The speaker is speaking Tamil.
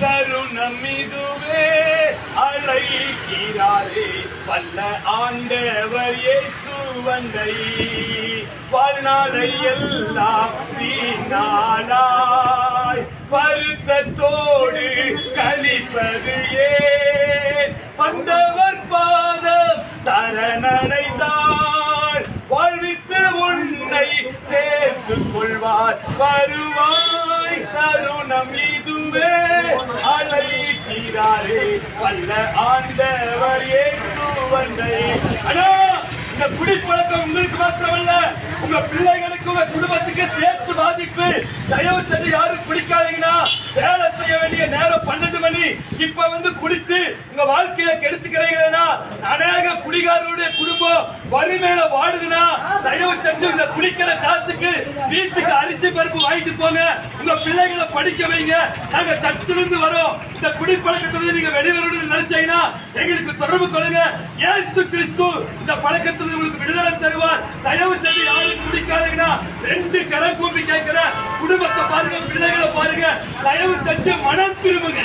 தருணம் இதுவே அழைக்கிறாரே வல்ல ஆண்டவர் இயேசு வந்தை வாழ்நாளை எல்லாம் வீணாளாய் வருத்தத்தோடு கழிப்பது ஏன் வந்தவர் பாதம் சரணடைந்தார் வாழ்வித்து உன்னை சேர்த்துக் கொள்வார் வருவாய் தருணம் இதுவே அழைக்கிறாரே வல்ல ஆண்டவர் இயேசு வந்தை. அண்ணா, இந்த குடிப்பழக்கம் உங்களுக்கு மாத்திரமல்ல, உங்க பிள்ளைகளுக்கு உங்க குடும்பத்துக்கு சேர்த்து பாதிப்பு. தயவு செஞ்சு யாரும் குடிக்காதீங்கன்னா, வேலை செய்ய வேண்டிய நேரம் 12 மணி இப்ப வந்து குடிச்சு உங்க வாழ்க்கையில கெடுத்துக்கிறீங்கன்னா, அநேக குடிகாரருடைய குடும்பம் வறுமையில வாடுதுன்னா, தயவு செஞ்சு இந்த குடிக்கிற காசுக்கு வீட்டுக்கு அரிசி பருப்பு வாங்கிட்டு போங்க, உங்க பிள்ளைகளை படிக்க வைங்க. நாங்க சர்ச்சிலிருந்து வரோம். இந்த குடிப்பழக்கத்திலிருந்து நீங்க வெளிவரணும்னு நினைச்சீங்கன்னா எங்களுக்கு தொடர்பு கொள்ளுங்க. இயேசு கிறிஸ்து இந்த பழக்கத்தில் உங்களுக்கு விடுதலை தருவார். தயவு செஞ்சு யாரும் குடிக்காதீங்கன்னா 2 கரம் கூப்பி கேட்கிற குடும்பத்தை பாருங்க, பிள்ளைகளை பாருங்க, தயவு செஞ்சு மனம் திரும்புங்க.